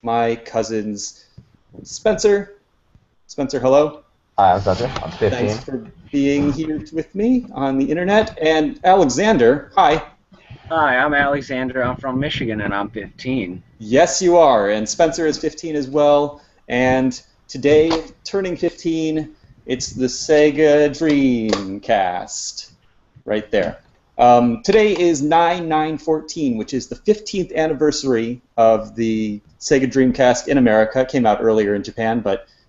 my cousins Spencer. Spencer, hello. Hi, I'm Spencer. I'm 15. Thanks for being here with me on the internet. And Alexander, hi. Hi, I'm Alexander. I'm from Michigan, and I'm 15. Yes, you are. And Spencer is 15 as well. And today, turning 15, it's the Sega Dreamcast. Right there. Today is 9/9/14, which is the 15th anniversary of the Sega Dreamcast in America. It came out earlier in Japan,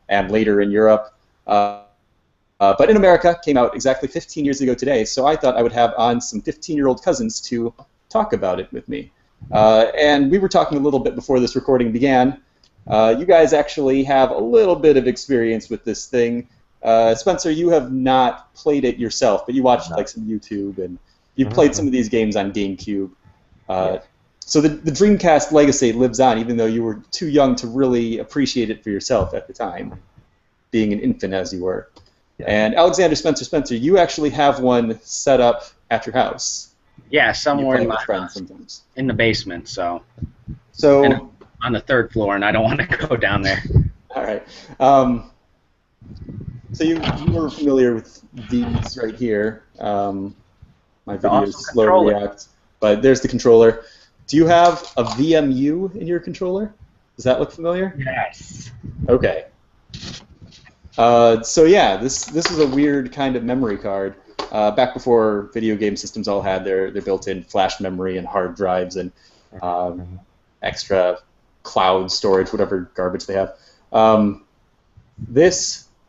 and later in Europe. But in America, came out exactly 15 years ago today, so I thought I would have on some 15-year-old cousins to talk about it with me. And we were talking a little bit before this recording began. You guys actually have a little bit of experience with this thing. Spencer, you have not played it yourself, but you watched like some YouTube, and you played some of these games on GameCube. So the Dreamcast legacy lives on, even though you were too young to really appreciate it for yourself at the time, being an infant as you were. Yeah. And Alexander Spencer, you actually have one set up at your house. Yeah, somewhere in my house, sometimes. In the basement. So and on the third floor, and I don't want to go down there. All right. So you were familiar with these right here. My video is slow to react, but there's the controller. Do you have a VMU in your controller? Does that look familiar? Yes. Okay. So yeah, this is a weird kind of memory card. Back before video game systems all had their built-in flash memory and hard drives and extra cloud storage, whatever garbage they have.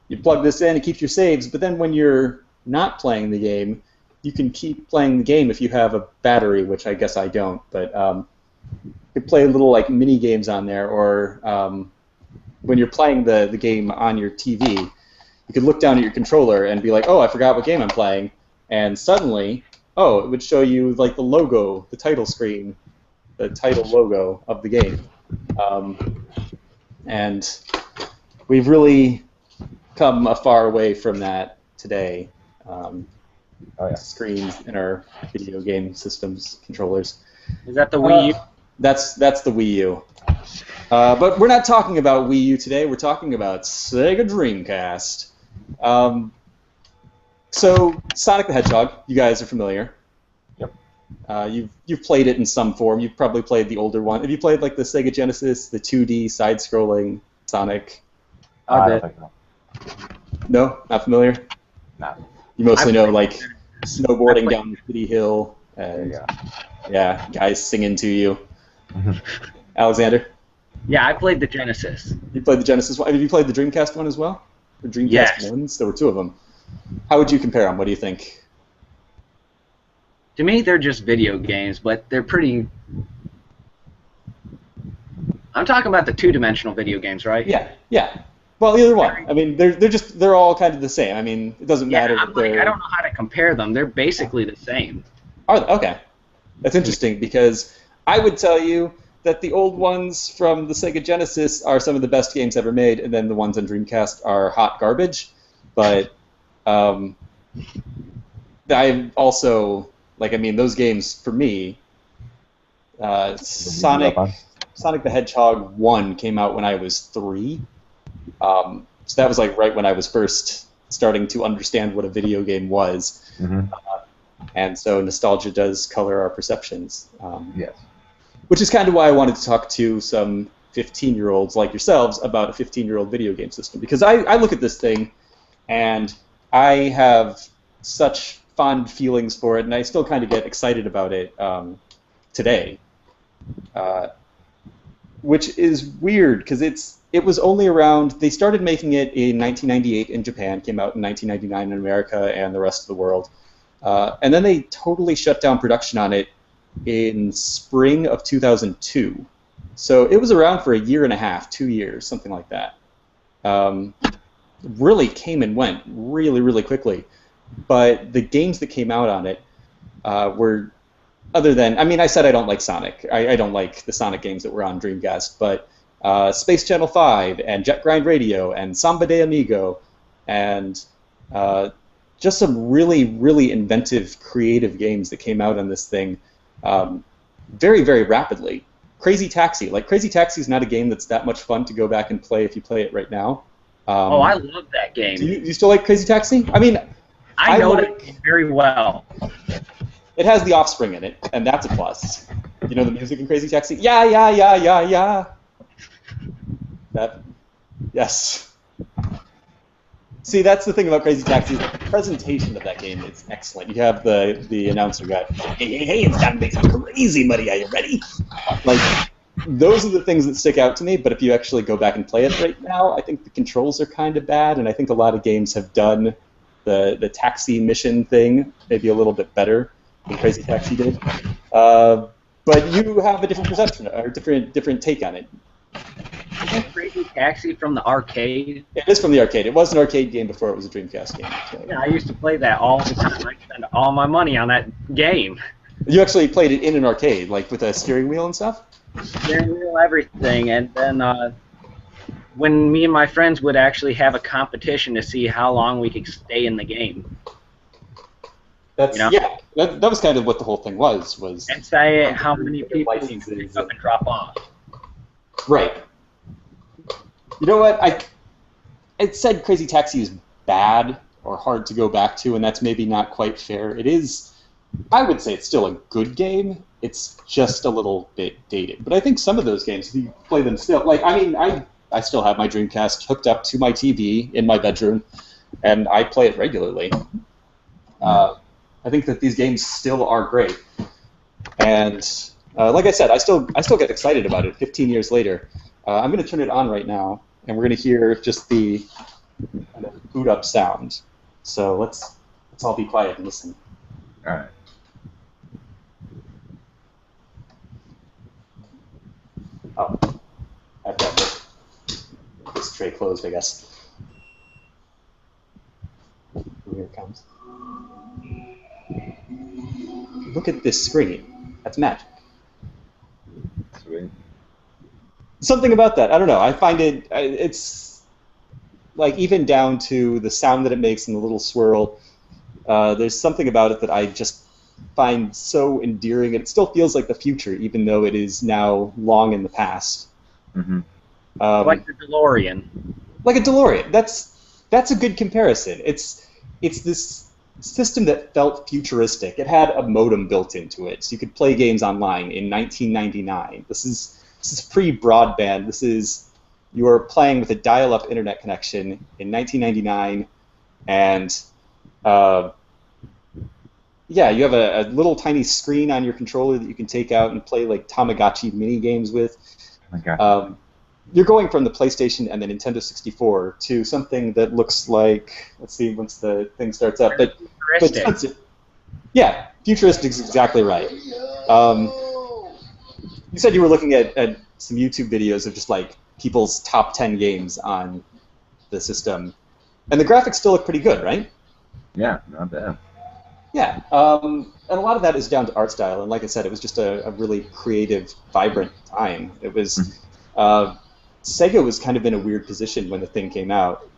You plug this in, it keeps your saves, but then when you're not playing the game, you can keep playing the game if you have a battery, which I guess I don't, but you can play little like mini games on there, or when you're playing the game on your TV, you could look down at your controller and be like, oh, I forgot what game I'm playing, and suddenly, oh, it would show you like the logo, the title screen, the title logo of the game. And we've really come a far away from that today. Screens in our video game systems, controllers. Is that the Wii U? That's the Wii U. But we're not talking about Wii U today. We're talking about Sega Dreamcast. So Sonic the Hedgehog, you guys are familiar. Yep. You've played it in some form. You've probably played the older one. Have you played like the Sega Genesis, the 2D side-scrolling Sonic? I don't think so. No, not familiar. No. You mostly know like snowboarding down the city hill, and yeah, guys singing to you. Alexander? Yeah, I played the Genesis. You played the Genesis one. Have you played the Dreamcast one as well? The Dreamcast Yes. ones? There were two of them. How would you compare them? What do you think? To me, they're just video games, but they're pretty... I'm talking about the two-dimensional video games, right? Yeah. Well, either one. I mean, they're all kind of the same. I mean, it doesn't matter. I don't know how to compare them. They're basically the same. Okay. That's interesting, because I would tell you that the old ones from the Sega Genesis are some of the best games ever made, and then the ones on Dreamcast are hot garbage. But I also, like, I mean, those games, for me, Sonic the Hedgehog 1 came out when I was 3. So that was like right when I was first starting to understand what a video game was. And so nostalgia does color our perceptions. Yes. Which is kind of why I wanted to talk to some 15-year-olds like yourselves about a 15-year-old video game system. Because I look at this thing, and I have such fond feelings for it, and I still kind of get excited about it today. Which is weird, because it was only around... They started making it in 1998 in Japan, came out in 1999 in America and the rest of the world. And then they totally shut down production on it in spring of 2002. So it was around for a year and a half, 2 years, something like that. Really came and went really, really quickly. But the games that came out on it were, other than, I mean, I said I don't like Sonic. I don't like the Sonic games that were on Dreamcast, but Space Channel 5 and Jet Grind Radio and Samba de Amigo and just some really, really inventive, creative games that came out on this thing very, very rapidly. Crazy Taxi. Like, Crazy Taxi is not a game that's that much fun to go back and play if you play it right now. I love that game. Do you still like Crazy Taxi? I mean, I know it very well. It has The Offspring in it, and that's a plus. You know the music in Crazy Taxi? Yeah, yeah, yeah, yeah, yeah. That, yes. See, that's the thing about Crazy Taxi. The presentation of that game is excellent. You have the announcer guy. Hey, hey, hey! It's time to make some crazy money. Are you ready? Like, those are the things that stick out to me. But if you actually go back and play it right now, I think the controls are kind of bad, and I think a lot of games have done the taxi mission thing maybe a little bit better than Crazy Taxi did. But you have a different perception or different take on it. Isn't Crazy Taxi from the arcade? It is from the arcade. It was an arcade game before it was a Dreamcast game. So. Yeah, I used to play that all the time. I spent all my money on that game. You actually played it in an arcade, like with a steering wheel and stuff? Steering wheel, everything. And then when me and my friends would actually have a competition to see how long we could stay in the game. That's, you know? Yeah, that was kind of what the whole thing was. And say how many people you could pick up and drop off. Right. You know what? It said Crazy Taxi is bad or hard to go back to, and that's maybe not quite fair. It is, I would say it's still a good game. It's just a little bit dated. But I think some of those games, if you play them still, like, I mean, I still have my Dreamcast hooked up to my TV in my bedroom, and I play it regularly. I think that these games still are great. And like I said, I still get excited about it 15 years later. I'm going to turn it on right now, and we're going to hear just the kind of boot up sound. So let's all be quiet and listen. All right. Oh, I've got this tray closed, I guess. Here it comes. Look at this screen. That's magic. Sweet. Something about that. I don't know. I find it's like even down to the sound that it makes and the little swirl. There's something about it that I just find so endearing. It still feels like the future, even though it is now long in the past. Mm-hmm. Like the DeLorean. Like a DeLorean. That's a good comparison. It's this system that felt futuristic. It had a modem built into it, so you could play games online in 1999. This is pre-broadband. You are playing with a dial-up internet connection in 1999, and yeah, you have a little tiny screen on your controller that you can take out and play like Tamagotchi mini games with. Okay. You're going from the PlayStation and the Nintendo 64 to something that looks like, let's see once the thing starts up, but yeah, futuristic is exactly right. You said you were looking at some YouTube videos of just like people's top 10 games on the system, and the graphics still look pretty good, right? Yeah, not bad. Yeah, and a lot of that is down to art style, and like I said, it was just a really creative, vibrant time. It was, Sega was kind of in a weird position when the thing came out.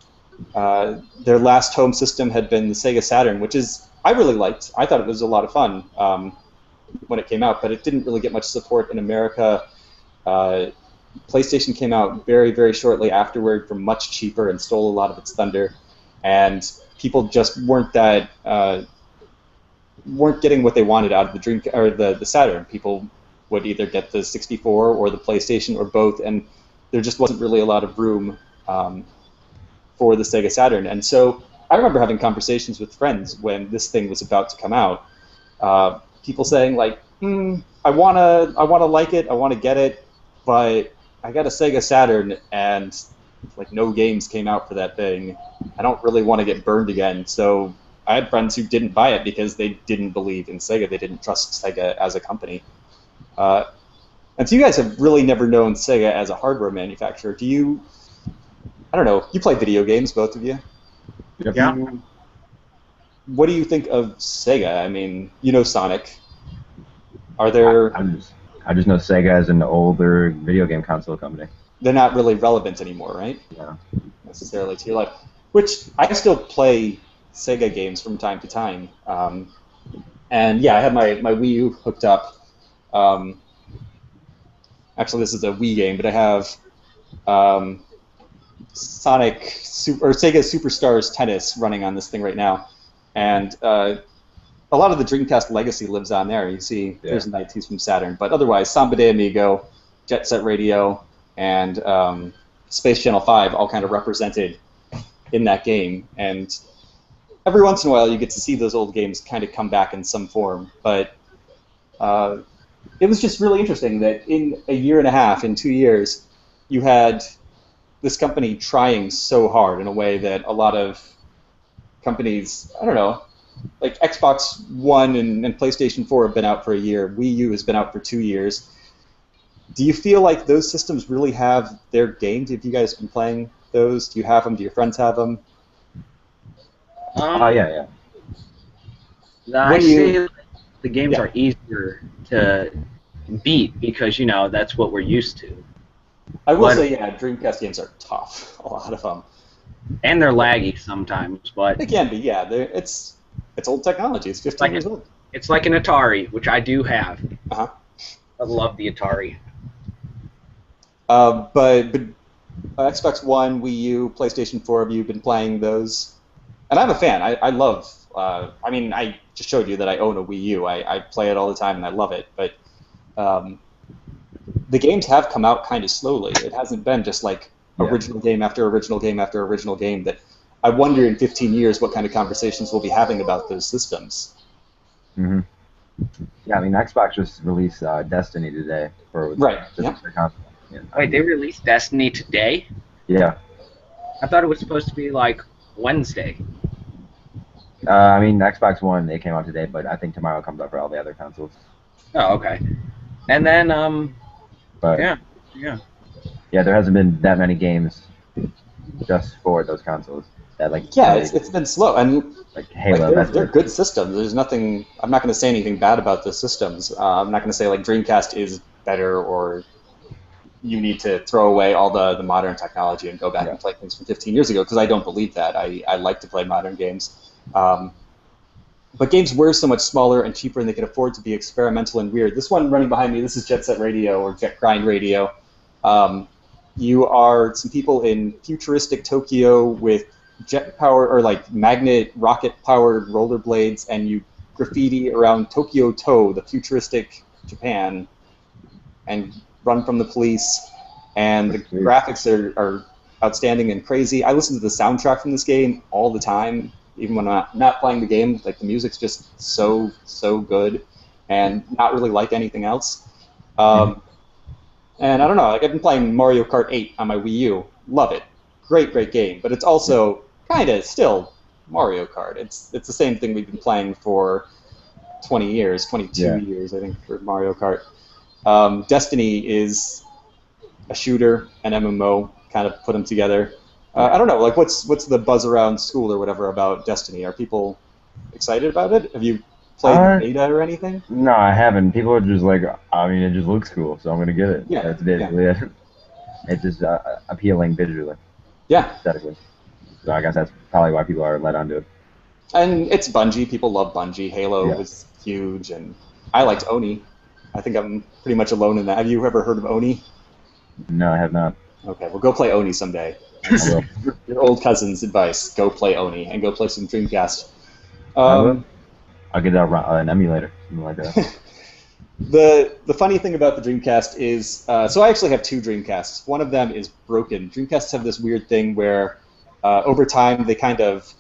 Their last home system had been the Sega Saturn, which I really liked. I thought it was a lot of fun when it came out, but it didn't really get much support in America. PlayStation came out very, very shortly afterward for much cheaper and stole a lot of its thunder, and people just weren't getting what they wanted out of the Saturn. People would either get the 64 or the PlayStation or both, and there just wasn't really a lot of room for the Sega Saturn. And so I remember having conversations with friends when this thing was about to come out. People saying like, I wanna like it, I wanna get it, but I got a Sega Saturn and like no games came out for that thing. I don't really want to get burned again. So I had friends who didn't buy it because they didn't believe in Sega. They didn't trust Sega as a company. And so you guys have really never known Sega as a hardware manufacturer. I don't know, you play video games, both of you? Yep. Yeah. What do you think of Sega? I mean, you know Sonic. Are there... I just know Sega as an older video game console company. They're not really relevant anymore, right? Yeah. Necessarily to your life. Which, I still play Sega games from time to time. And yeah, I have my Wii U hooked up. Actually, this is a Wii game, but I have Sega Superstars Tennis running on this thing right now, and a lot of the Dreamcast legacy lives on there. You see, there's Night Twos from Saturn, but otherwise, Samba de Amigo, Jet Set Radio, and Space Channel 5 all kind of represented in that game. And every once in a while, you get to see those old games kind of come back in some form. But it was just really interesting that in a year and a half, in 2 years, you had this company trying so hard in a way that a lot of companies, I don't know, like Xbox One and PlayStation 4 have been out for a year. Wii U has been out for 2 years. Do you feel like those systems really have their games? Have you guys been playing those? Do you have them? Do your friends have them? Yeah. I say the games are easier to beat because, you know, that's what we're used to. I will say, yeah, Dreamcast games are tough, a lot of them. And they're laggy sometimes, but... They can be, yeah. It's old technology. It's 15 years old. It's like an Atari, which I do have. Uh-huh. I love the Atari. But Xbox One, Wii U, PlayStation 4, have you been playing those? And I'm a fan. I love... I mean, I just showed you that I own a Wii U. I play it all the time, and I love it. But the games have come out kind of slowly. It hasn't been just like original game after original game after original game. That I wonder in 15 years what kind of conversations we'll be having about those systems. Mm-hmm. Yeah, I mean, Xbox just released Destiny today for their console. Yeah. Wait, they released Destiny today? Yeah. I thought it was supposed to be like Wednesday. I mean, Xbox One, they came out today, but I think tomorrow comes out for all the other consoles. Oh, okay. And then, but, yeah. Yeah, there hasn't been that many games just for those consoles. That, like, yeah, it's been slow. And like Halo. Like, they're good systems. There's nothing... I'm not going to say anything bad about the systems. I'm not going to say, like, Dreamcast is better or you need to throw away all the modern technology and go back and play things from 15 years ago, because I don't believe that. I like to play modern games. But games were so much smaller and cheaper, and they could afford to be experimental and weird. This one running behind me, this is Jet Set Radio, or Jet Grind Radio. You are some people in futuristic Tokyo with jet power, or like magnet rocket-powered rollerblades, and you graffiti around Tokyo To, the futuristic Japan, and run from the police. And the graphics are outstanding and crazy. I listen to the soundtrack from this game all the time. Even when I'm not playing the game, like the music's just so good, and not really like anything else. And I don't know, like I've been playing Mario Kart 8 on my Wii U. Love it, great game. But it's also kind of still Mario Kart. It's the same thing we've been playing for 20 years, 22 years, I think, for Mario Kart. Destiny is a shooter, an MMO, kind of put them together. I don't know, like what's the buzz around school or whatever about Destiny? Are people excited about it? Have you played the beta or anything? No, I haven't. People are just like, I mean, it just looks cool, so I'm gonna get it. Yeah, that's basically it. It's just appealing visually. Yeah. Aesthetically. So I guess that's probably why people are led onto it. And it's Bungie. People love Bungie. Halo was huge, and I liked Oni. I think I'm pretty much alone in that. Have you ever heard of Oni? No, I have not. Okay, well, go play Oni someday. Your old cousin's advice: go play Oni and go play some Dreamcast. I'll get an emulator, something like that. The funny thing about the Dreamcast is, so I actually have two Dreamcasts. One of them is broken. Dreamcasts have this weird thing where, over time, they kind of,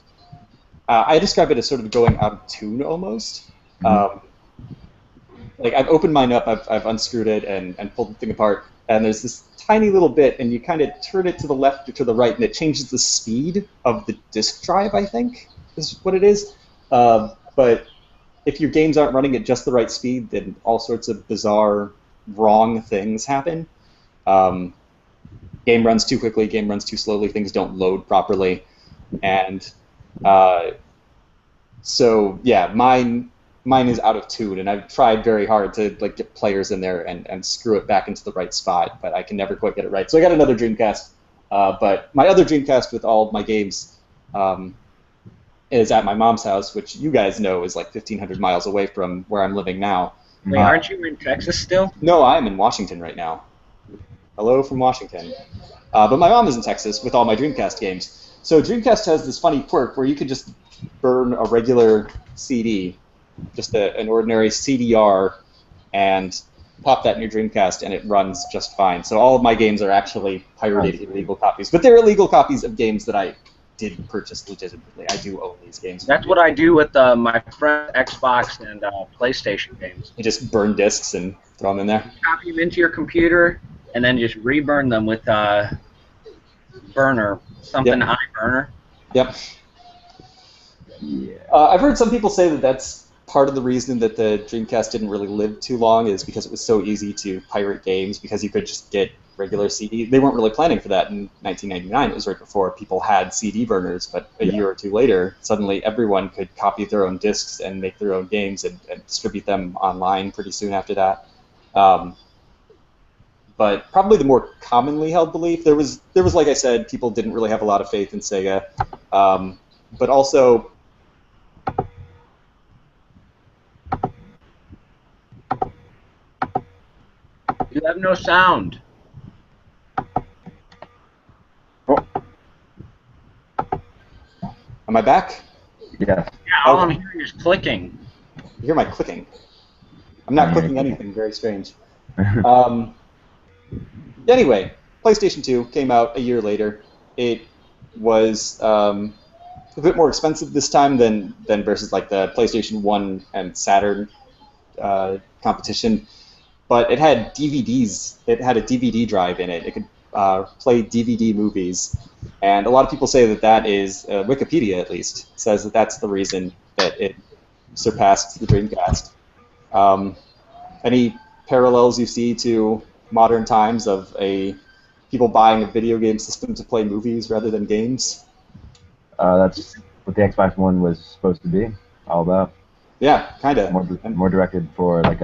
I describe it as sort of going out of tune almost. Like I've opened mine up, I've unscrewed it and pulled the thing apart, and there's this tiny little bit, and you kind of turn it to the left or to the right, and it changes the speed of the disk drive, I think, is what it is. But if your games aren't running at just the right speed, then all sorts of bizarre, wrong things happen. Game runs too quickly, game runs too slowly, things don't load properly. And so, yeah, mine is out of tune, and I've tried very hard to like get players in there and screw it back into the right spot, but I can never quite get it right. So I got another Dreamcast, but my other Dreamcast with all of my games is at my mom's house, which you guys know is like 1,500 miles away from where I'm living now. Wait, aren't you in Texas still? No, I'm in Washington right now. Hello from Washington. But my mom is in Texas with all my Dreamcast games. So Dreamcast has this funny quirk where you could just burn a regular CD, just an ordinary CDR, and pop that in your Dreamcast, and it runs just fine. So all of my games are actually pirated illegal copies. But they're illegal copies of games that I did purchase legitimately. I do own these games. That's what I do with my friend's Xbox and PlayStation games. You just burn discs and throw them in there? Copy them into your computer, and then just reburn them with burner, something iBurner. Yep. Yeah. I've heard some people say that that's part of the reason that the Dreamcast didn't really live too long is because it was so easy to pirate games because you could just get regular CD. They weren't really planning for that in 1999. It was right before people had CD burners, but a year or two later, suddenly everyone could copy their own discs and make their own games and distribute them online pretty soon after that. But probably the more commonly held belief, there was, like I said, people didn't really have a lot of faith in Sega, but also You have no sound. Oh. Am I back? Yeah. Yeah, all I'm hearing is clicking. You hear my clicking. I'm not clicking anything. Very strange. Anyway, PlayStation 2 came out a year later. It was a bit more expensive this time than versus like the PlayStation 1 and Saturn competition, but it had DVDs. It had a DVD drive in it. It could play DVD movies, and a lot of people say that that is Wikipedia at least says that that's the reason that it surpassed the Dreamcast. Any parallels you see to modern times of people buying a video game system to play movies rather than games? That's what the Xbox One was supposed to be all about. Yeah, kind of. More directed for like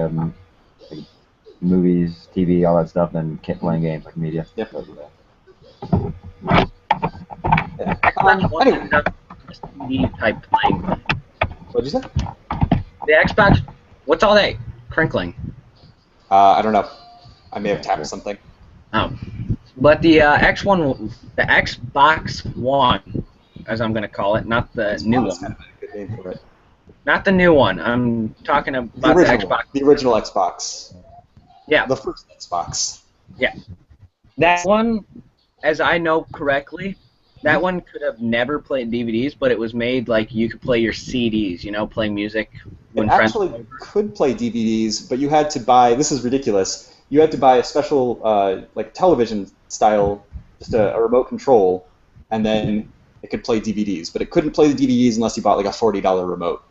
movies, TV, all that stuff than playing games like media. Yep. Yeah. Xbox One Anyway. does CD type playing. What'd you say? The Xbox. What's all that crinkling? I don't know. I may have tapped something. Oh, but the Xbox One, as I'm going to call it, not the new one. Kind of a good name for it. Not the new one. I'm talking about the Xbox. The original Xbox. Yeah. The first Xbox. Yeah. That one, as I know correctly, that one could have never played DVDs, but it was made like you could play your CDs, play music when It actually could play DVDs, but you had to buy, this is ridiculous, you had to buy a special like television style, just a remote control, and then it could play DVDs, but it couldn't play the DVDs unless you bought like a $40 remote.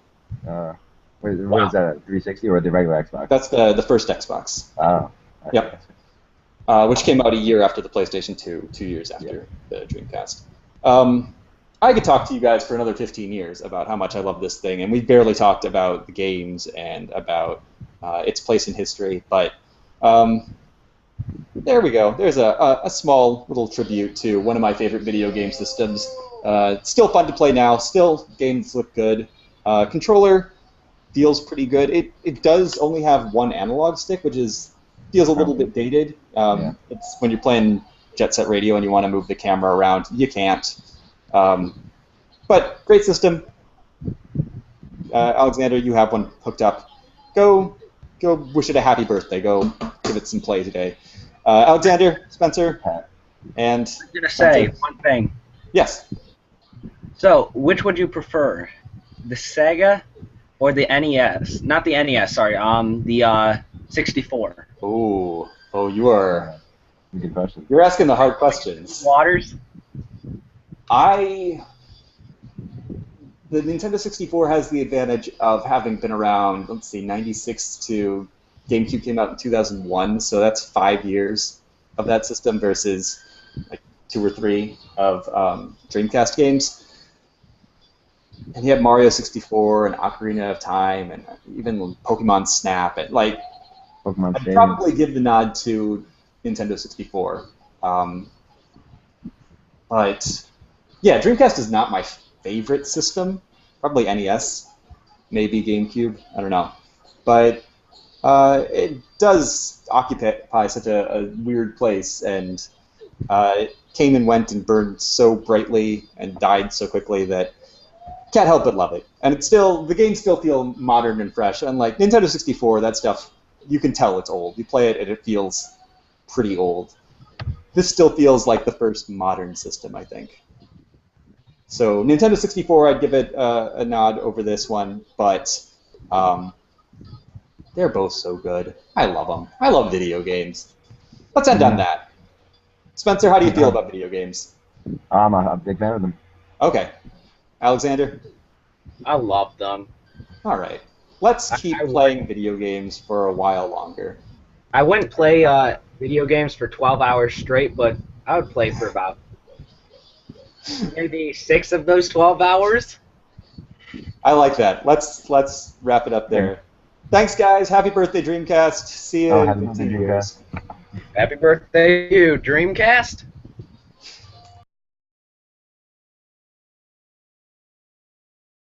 What is that, a 360 or the regular Xbox? That's the first Xbox. Oh. Yep. Which came out a year after the PlayStation 2, 2 years after the Dreamcast. I could talk to you guys for another 15 years about how much I love this thing, and we barely talked about the games and about its place in history, but there we go. There's a small little tribute to one of my favorite video game systems. Still fun to play now. Still, games look good. Controller feels pretty good. It does only have one analog stick, which feels a little bit dated. It's when you're playing Jet Set Radio and you want to move the camera around, you can't. But great system. Alexander, you have one hooked up. Go wish it a happy birthday. Go give it some play today. Alexander, Spencer, and I'm going to say one thing. Yes. So, which would you prefer? The Sega or the NES? Not the NES, sorry. The 64. Oh, you are. Good question. You're asking the hard questions. Waters? The Nintendo 64 has the advantage of having been around, let's see, 96 to GameCube came out in 2001, so that's 5 years of that system versus like 2 or 3 of Dreamcast games. And you have Mario 64 and Ocarina of Time and even Pokemon Snap. And I'd probably give the nod to Nintendo 64. But yeah, Dreamcast is not my favorite system. Probably NES, maybe GameCube. I don't know. But It does occupy such a weird place, and it came and went and burned so brightly and died so quickly that can't help but love it. And the games still feel modern and fresh. Unlike Nintendo 64, that stuff, you can tell it's old. You play it and it feels pretty old. This still feels like the first modern system, I think. So Nintendo 64, I'd give it a nod over this one, but they're both so good. I love them. I love video games. Let's end on that. Spencer, how do you feel about video games? I'm a big fan of them. Okay. Alexander? I love them. All right. Let's keep playing video games for a while longer. I wouldn't play video games for 12 hours straight, but I would play for about maybe 6 of those 12 hours. I like that. Let's wrap it up there. Thanks, guys. Happy birthday, Dreamcast. See you in 2 years. Happy birthday to you, Dreamcast.